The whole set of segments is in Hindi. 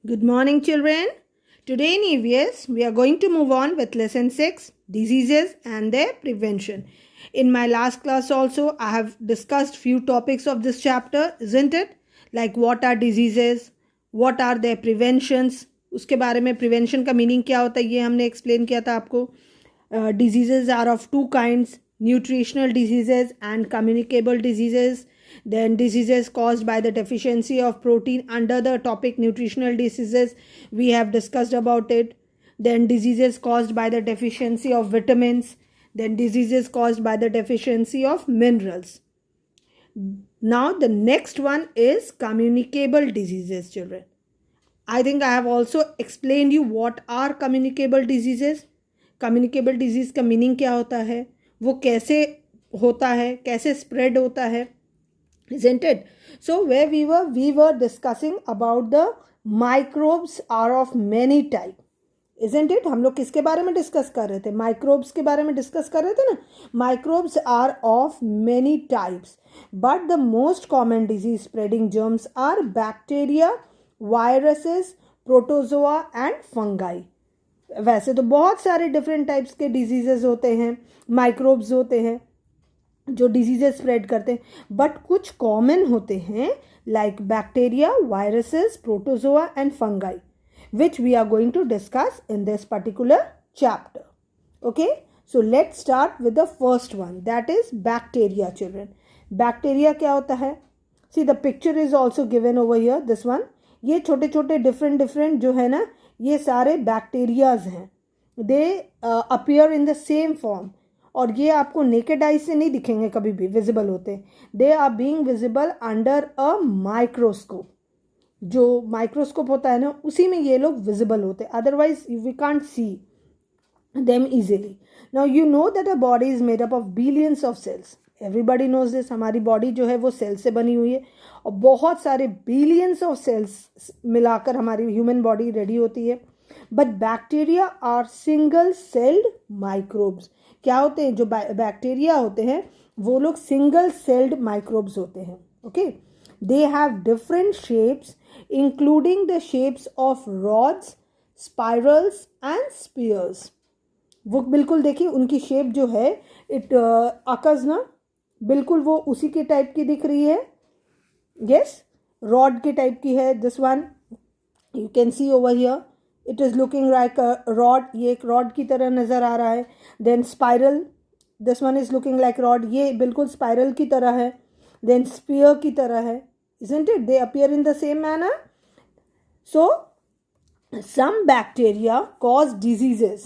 Good morning, children. Today in EVS, we are going to move on with lesson 6, diseases and their prevention. In my last class also, I have discussed few topics of this chapter, isn't it? Like what are diseases, what are their preventions, उसके बारे में prevention का meaning क्या होता है ये हमने explain किया था आपको. Diseases are of two kinds, nutritional diseases and communicable diseases. Then diseases caused by the deficiency of protein under the topic nutritional diseases, we have discussed about it. Then diseases caused by the deficiency of vitamins. Then diseases caused by the deficiency of minerals. Now the next one is communicable diseases, children. I think I have also explained you what are communicable diseases. Communicable disease का meaning क्या होता है, वो कैसे होता है, कैसे spread होता है, isn't it? So where we were discussing about the microbes are of many type, isn't it? हम लोग किसके बारे में डिस्कस कर रहे थे? माइक्रोब्स के बारे में डिस्कस कर रहे थे ना. Microbes are of many types, but the most common disease spreading germs are bacteria, viruses, protozoa and fungi. वैसे तो बहुत सारे डिफरेंट टाइप्स के डिजीजेस होते हैं, माइक्रोब्स होते हैं जो डिजीजेस स्प्रेड करते हैं, बट कुछ कॉमन होते हैं like bacteria, viruses, protozoa and fungi, which we are going to discuss in this particular chapter. Okay, so let's start with the first one, that is bacteria, children. Bacteria क्या होता है? See, the picture is also given over here, this one. ये छोटे छोटे different जो है ना, ये सारे बैक्टीरियाज हैं. They appear in the same form. और ये आपको नेकेड आई से नहीं दिखेंगे कभी भी विजिबल होते. They are being visible under a microscope. जो माइक्रोस्कोप होता है ना, उसी में ये लोग विजिबल होते हैं, otherwise we can't see them easily. Now you know that a body is made up of billions of cells. Everybody knows this. हमारी बॉडी जो है वो सेल से बनी हुई है और बहुत सारे बिलियंस ऑफ सेल्स मिलाकर हमारी ह्यूमन बॉडी रेडी होती है. But bacteria are single celled microbes. क्या होते हैं? जो बैक्टीरिया होते हैं वो लोग सिंगल सेल्ड माइक्रोब्स होते हैं. Okay, they have different shapes including the shapes of rods, spirals and spears. वो बिल्कुल देखिए उनकी शेप जो है इट अकर्स ना, बिल्कुल वो उसी के टाइप की दिख रही है. यस, रॉड के टाइप की है. This one you can see over here, it is looking like a rod. ये एक रॉड की तरह नज़र आ रहा है. Then spiral, this one is looking like rod. ये बिल्कुल स्पाइरल की तरह है. देन स्पीयर की तरह है, isn't it? They appear in the same manner. So some bacteria cause diseases.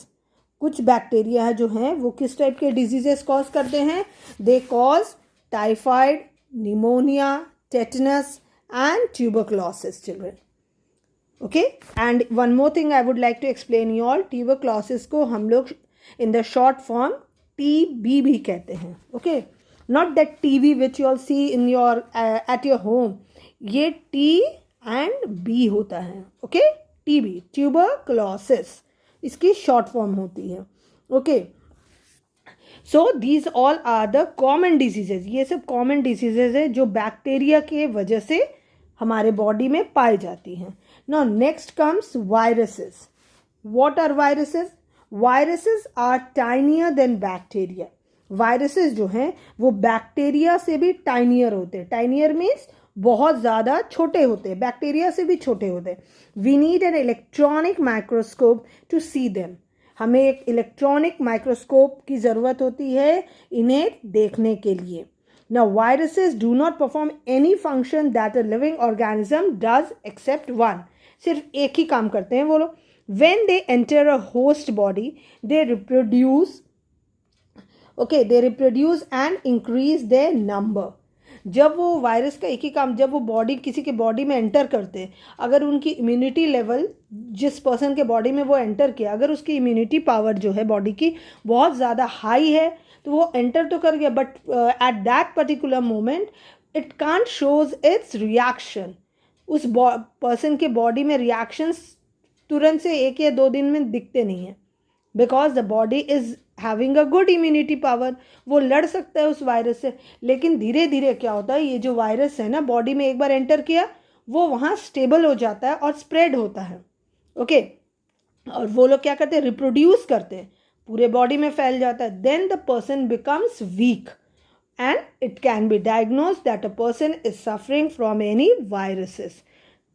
कुछ बैक्टीरिया है जो हैं वो किस टाइप के डिजीजेस कॉज करते हैं? They cause typhoid, pneumonia, tetanus and tuberculosis, children. Okay, and one more thing I would like to explain you all. Tuberculosis को हम लोग in the short form TB भी कहते हैं. Okay, not that TV which you all see in your at your home. ये T and B होता है. ओके, TB, tuberculosis, इसकी शॉर्ट फॉर्म होती है. Okay, so these all are the common diseases. ये सब कॉमन डिजीजेज है जो बैक्टीरिया के वजह से हमारे बॉडी में पाई जाती हैं. Now next comes viruses. What are viruses? Viruses are tinier than bacteria. Viruses जो हैं वो बैक्टीरिया से भी टाइनियर होते हैं. टाइनियर मीन्स बहुत ज़्यादा छोटे होते हैं, बैक्टीरिया से भी छोटे होते हैं. We need an electronic microscope to see them. हमें एक इलेक्ट्रॉनिक माइक्रोस्कोप की ज़रूरत होती है इन्हें देखने के लिए. Now viruses do not perform any function that a living organism does except one. सिर्फ एक ही काम करते हैं वो लोग. When they enter a host body they reproduce. Okay, they reproduce and increase their number. जब वो वायरस का एक ही काम, जब वो बॉडी किसी के बॉडी में एंटर करते हैं, अगर उनकी इम्यूनिटी लेवल, जिस पर्सन के बॉडी में वो एंटर किया, अगर उसकी इम्यूनिटी पावर जो है बॉडी की बहुत ज़्यादा हाई है तो वो एंटर तो कर गया, but at that particular moment it can't shows it's reaction. उस पर्सन के बॉडी में रिएक्शंस तुरंत से 1 या 2 दिन में दिखते नहीं हैं, because the body is having a good immunity power. वो लड़ सकता है उस वायरस से. लेकिन धीरे धीरे क्या होता है, ये जो वायरस है ना बॉडी में एक बार एंटर किया, वो वहाँ स्टेबल हो जाता है और स्प्रेड होता है. ओके, और वो लोग क्या करते हैं, रिप्रोड्यूस करते हैं, पूरे बॉडी में फैल जाता है. Then the person becomes weak and it can be diagnosed that a person is suffering from any viruses,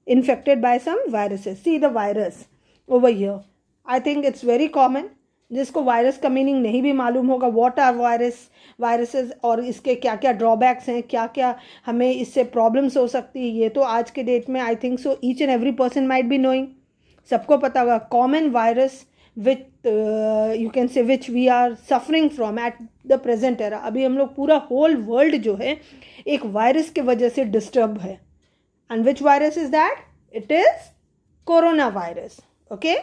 infected by some viruses. See the virus over here. I think it's very common. जिसको वायरस का मीनिंग नहीं भी मालूम होगा, व्हाट आर वायरसेस और इसके क्या क्या ड्रॉबैक्स हैं, क्या क्या हमें इससे प्रॉब्लम्स हो सकती है, ये तो आज के डेट में I think so each and every person might be knowing. सबको पता होगा common virus with you can say which we are suffering from at the present era. अभी हम लोग पूरा होल वर्ल्ड जो है एक वायरस के वजह से डिस्टर्ब है. And which virus is that? It is corona virus. Okay,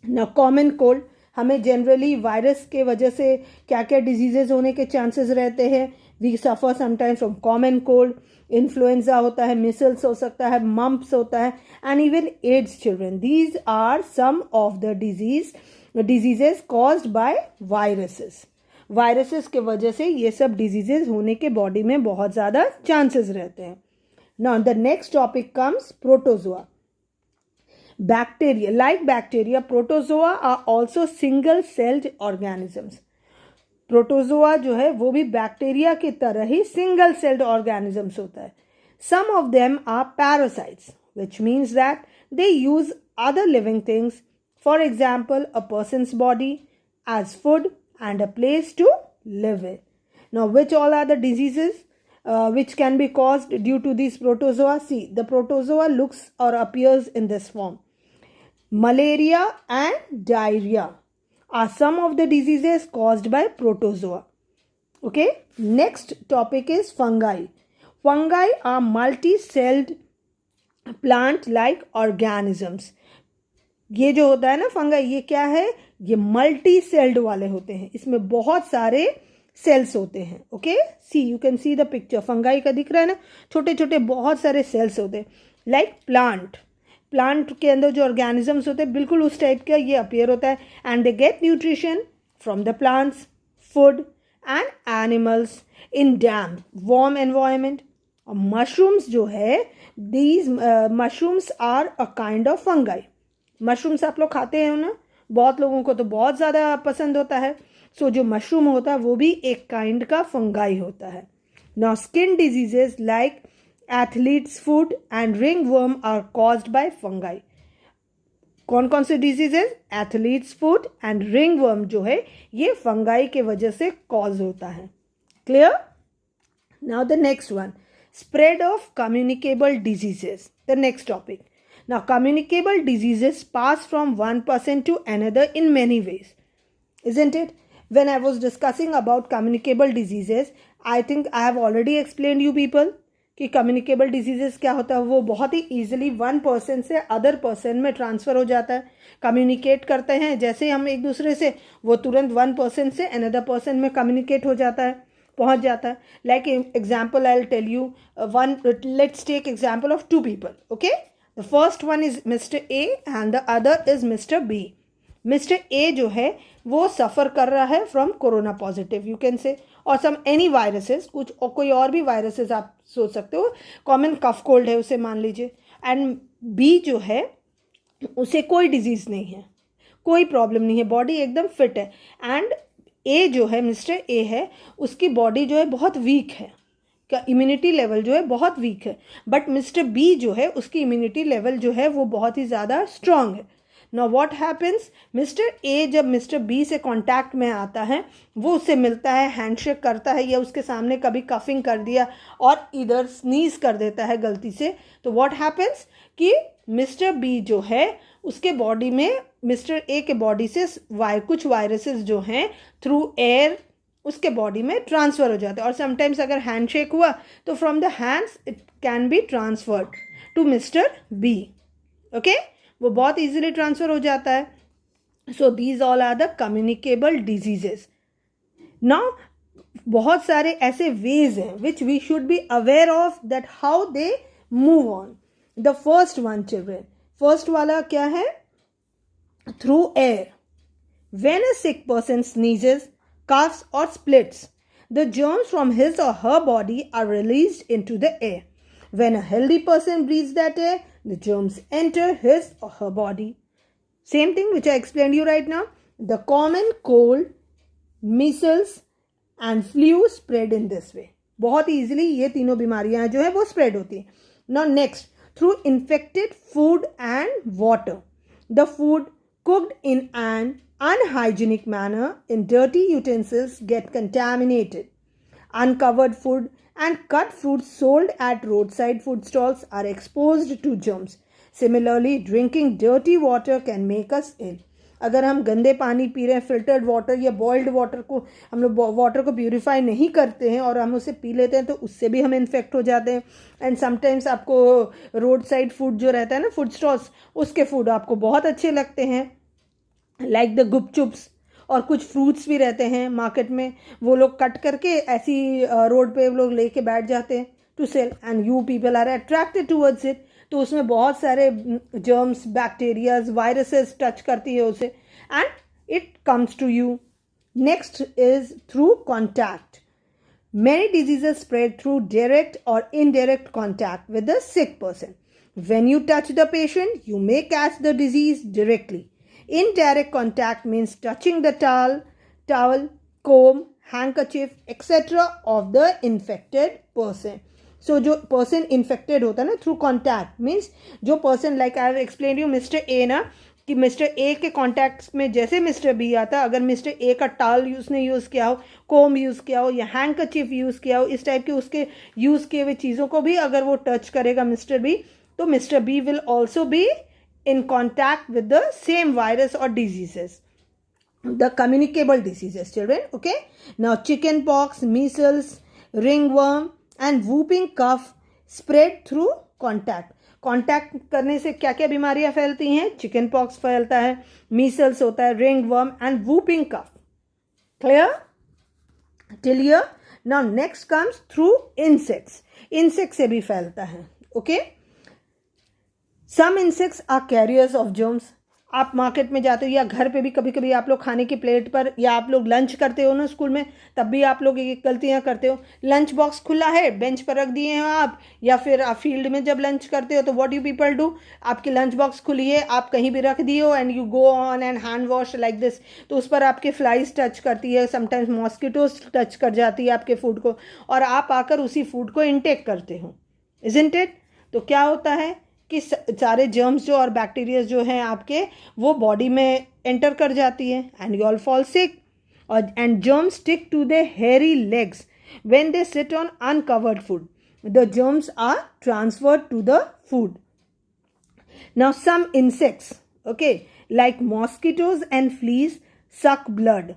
ना कॉमन कोल्ड, हमें जनरली वायरस के वजह से क्या क्या डिजीजेज होने के चांसेस रहते हैं. We suffer sometimes from common cold, influenza होता है, मिसल्स हो सकता है, मम्प्स होता है, and even AIDS children. These are some of the diseases caused by viruses. Viruses के वजह से ये सब डिजीजेज होने के बॉडी में बहुत ज़्यादा चांसेस रहते हैं. Now the next topic comes protozoa. Bacteria, like bacteria, protozoa are also single-celled organisms. Protozoa जो है वो भी बैक्टीरिया की तरह ही सिंगल सेल्ड ऑर्गेनिजम्स होता है. Some of them are parasites, which means that they use other living things, for example a person's body as food and a place to live in. Now, which all are the diseases which can be caused due to these protozoa? See, the protozoa looks or appears in this form. Malaria and diarrhea are some of the diseases caused by protozoa. Okay, next topic is fungi. Fungi are multi-celled plant-like organisms. ये जो होता है ना फंगाई, ये क्या है? ये मल्टी सेल्ड वाले होते हैं, इसमें बहुत सारे सेल्स होते हैं. Okay, see you can see the picture. Fungi का दिख रहा है ना, छोटे छोटे बहुत सारे सेल्स होते हैं. लाइक प्लांट के अंदर जो ऑर्गेनिजम्स होते हैं बिल्कुल उस टाइप का ये अपीयर होता है. And they get nutrition from the plants, food and animals in damp warm environment. और मशरूम्स जो है, these mushrooms are a kind of fungi. Mushrooms आप लोग खाते हैं ना, बहुत लोगों को तो बहुत ज़्यादा पसंद होता है. सो जो मशरूम होता है वो भी एक काइंड का फंगाई होता है. Now skin diseases like athlete's foot and ringworm are caused by fungi. कौन कौन से diseases? Athlete's foot and ringworm जो है ये फंगाई के वजह से कॉज होता है. Clear? Now the next one, spread of communicable diseases. The next topic. Now, communicable diseases pass from one person to another in many ways, isn't it? When I was discussing about communicable diseases, I think I have already explained you people कि communicable diseases क्या होता है. वो बहुत ही easily one person से other person में transfer हो जाता है. communicate करते हैं जैसे हम एक दूसरे से, वो तुरंत one person से another person में communicate हो जाता है, पहुंच जाता है. Like example I will tell you one. Let's take example of two people. Okay, the first one is mister A and the other is mister B. Mister A जो है वो सफ़र कर रहा है from corona positive, you can say, और सम एनी वायरसेस, कुछ और कोई और भी वायरसेस आप सोच सकते हो. कॉमन कफ कोल्ड है उसे मान लीजिए. एंड बी जो है उसे कोई डिजीज़ नहीं है, कोई प्रॉब्लम नहीं है, बॉडी एकदम फिट है. एंड ए जो है, मिस्टर ए है, उसकी बॉडी जो है बहुत वीक है, का इम्यूनिटी लेवल जो है बहुत वीक है. बट मिस्टर बी जो है उसकी इम्यूनिटी लेवल जो है वो बहुत ही ज़्यादा स्ट्रांग है. Now what happens, mister A जब मिस्टर बी से कांटेक्ट में आता है, वो उससे मिलता है, हैंडशेक करता है, या उसके सामने कभी कफिंग कर दिया और इधर स्नीज कर देता है गलती से, तो व्हाट हैपन्स कि मिस्टर बी जो है उसके बॉडी में, मिस्टर ए के बॉडी से कुछ वायरसेस जो हैं थ्रू एयर उसके बॉडी में ट्रांसफ़र हो जाते हैं. और समटाइम्स अगर हैंडशेक हुआ तो from the hands it can be transferred to mister B. Okay, वो बहुत इजीली ट्रांसफ़र हो जाता है. So these all are the communicable diseases. Now बहुत सारे ऐसे वेज हैं which we should be aware of that how they move on. The first one children, first वाला क्या है? Through air. When a sick person sneezes, coughs or splits, the germs from his or her body are released into the air. When a healthy person breathes that air, the germs enter his or her body. Same thing which I explained you right now. The common cold, measles and flu spread in this way. बहुत easily ये तीनों बीमारियां जो है वो spread होती हैं. Now next, through infected food and water. The food cooked in an unhygienic manner in dirty utensils get contaminated. Uncovered food and cut fruits sold at roadside food stalls are exposed to germs. Similarly, drinking dirty water can make us ill. अगर हम गंदे पानी पी रहे हैं, फिल्टर्ड वाटर या बॉइल्ड वाटर को, हम लोग वाटर को प्यूरिफाई नहीं करते हैं और हम उसे पी लेते हैं, तो उससे भी हम इन्फेक्ट हो जाते हैं. एंड समटाइम्स आपको रोड साइड फूड जो रहता है ना, फूड स्टॉल्स, उसके फूड आपको बहुत अच्छे लगते हैं, लाइक द गुपचुप्स. और कुछ फ्रूट्स भी रहते हैं मार्केट में, वो लोग कट करके ऐसी रोड पे वो लोग लेके बैठ जाते हैं to sell, and you people are attracted towards it. तो उसमें बहुत सारे जर्म्स, बैक्टीरियाज, वायरसेस टच करती है उसे, and it comes to you. Next is through contact. Many diseases spread through direct or indirect contact with the sick person. When you touch the patient, you may catch the disease directly. Indirect contact means touching the towel, comb, handkerchief, etc. of the infected person. So जो person infected होता है ना, through contact means जो person, like I have explained you Mr. A ना, कि मिस्टर ए के कॉन्टैक्ट्स में जैसे मिस्टर बी आता, अगर मिस्टर ए का टाल उसने यूज़ किया हो, कोम यूज़ किया हो या हैंकरचीफ यूज़ किया हो, इस टाइप के उसके यूज़ किए हुए चीज़ों को भी अगर वो टच करेगा मिस्टर बी, तो mister B will also be in contact with the same virus or diseases, the communicable diseases, children. Okay, now chicken pox, measles, ringworm and whooping cough spread through contact. Contact करने से क्या क्या बीमारियां फैलती हैं? चिकन पॉक्स फैलता है, मीसल्स होता है, ringworm and whooping cough. Clear till here? Now next comes through insects. Insect से भी फैलता है. Okay, some insects are carriers of germs. आप मार्केट में जाते हो या घर पे भी कभी कभी आप लोग खाने की प्लेट पर, या आप लोग लंच करते हो ना स्कूल में, तब भी आप लोग ये गलतियां करते हो. लंच बॉक्स खुला है, बेंच पर रख दिए हैं आप, या फिर आप फील्ड में जब लंच करते हो तो व्हाट यू पीपल डू, आपकी लंच बॉक्स खुली है, आप कहीं भी रख दिए हो and you go on and hand wash like this, तो उस पर आपके फ्लाइज टच करती है, समटाइम्स मॉस्किटोज टच कर जाती है आपके फूड को, और आप आकर उसी फूड को इनटेक करते हो. Isn't it? तो क्या होता है कि सारे जर्म्स जो और बैक्टीरिया जो हैं आपके, वो बॉडी में एंटर कर जाती है and you all fall sick. और and germs stick to the hairy legs when they sit on uncovered food. The germs are transferred to the food. Now some insects, okay, like mosquitoes and fleas suck blood.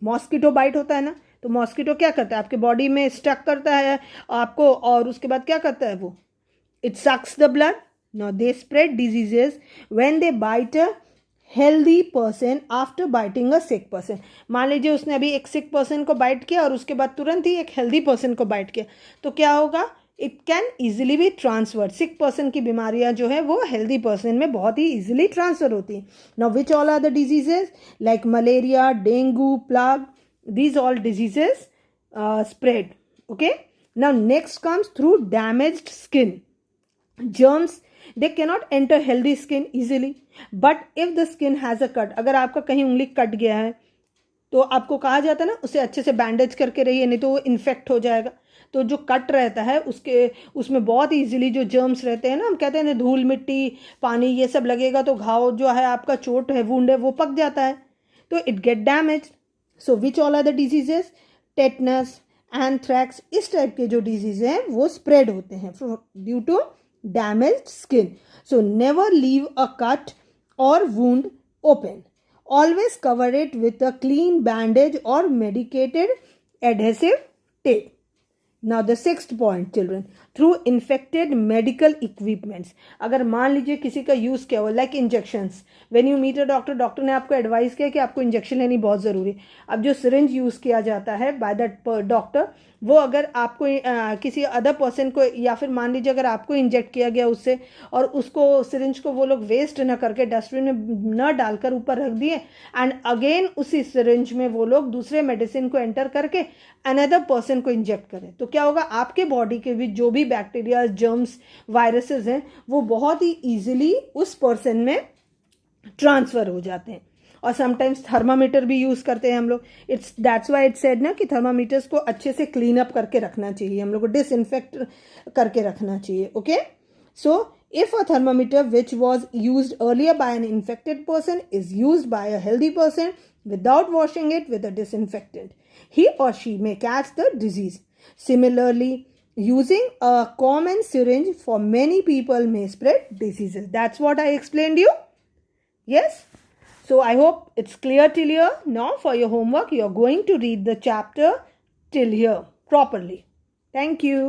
Mosquito bite होता है ना, तो मॉस्किटो क्या करता है, आपके बॉडी में स्टक करता है आपको, और उसके बाद क्या करता है वो, it sucks the blood. Now they spread diseases when they bite a healthy person after biting a sick person. मान लीजिए उसने अभी एक sick person को bite किया और उसके बाद तुरंत ही एक healthy person को bite किया, तो क्या होगा, it can easily be transferred. sick person की बीमारियां जो है वो healthy person में बहुत ही easily transfer होती हैं. Now which all are the diseases? Like malaria, dengue, plague, these all diseases spread. Okay. Now next comes through damaged skin. Germs, they cannot enter healthy skin easily, but if the skin has a cut, अगर आपका कहीं उंगली कट गया है तो आपको कहा जाता है ना, उसे अच्छे से बैंडेज करके रहिए, नहीं तो वो इन्फेक्ट हो जाएगा. तो जो कट रहता है उसमें बहुत ईजिली जो जर्म्स रहते हैं ना, हम कहते हैं ना, धूल मिट्टी पानी ये सब लगेगा तो घाव जो है आपका, चोट है, वुंड है, वो पक जाता है, तो it get damage. So which all are the diseases? Tetanus, anthrax, इस टाइप के जो डिजीज हैं वो स्प्रेड होते हैं due to damaged skin. So never leave a cut or wound open. Always cover it with a clean bandage or medicated adhesive tape. Now the sixth point, children, through infected medical equipments. अगर मान लीजिए किसी का यूज़ किया हो, like injections, when you meet a doctor, doctor ने आपको एडवाइस किया कि आपको इंजेक्शन लेनी बहुत ज़रूरी है. अब जो सिरिंज यूज़ किया जाता है बाय दैट डॉक्टर, वो अगर आपको किसी अदर पर्सन को, या फिर मान लीजिए अगर आपको इंजेक्ट किया गया उससे, और उसको सिरिंज को वो लोग वेस्ट ना करके डस्टबिन में न डालकर ऊपर रख दिए, एंड अगेन उसी सिरिंज में वो लोग दूसरे मेडिसिन को एंटर करके अनदर पर्सन को इंजेक्ट करें, तो क्या होगा, आपके बॉडी के भी जो भी बैक्टीरिया, जर्म्स, वायरसेस हैं, वो बहुत ही ईजिली उस पर्सन में ट्रांसफ़र हो जाते हैं। और समटाइम्स थर्मामीटर भी यूज़ करते हैं हम लोग। It's that's why it's said ना कि थर्मामीटर्स को अच्छे से क्लीन अप करके रखना चाहिए, हम लोग को डिसइंफेक्ट करके रखना चाहिए। Okay, so if a thermometer which was used earlier by an infected person is used by a healthy person without washing it with a disinfectant, he or she may catch the disease. Similarly, using a common syringe for many people may spread diseases. That's what I explained you. Yes? So I hope it's clear till here. Now for your homework, you are going to read the chapter till here properly. Thank you.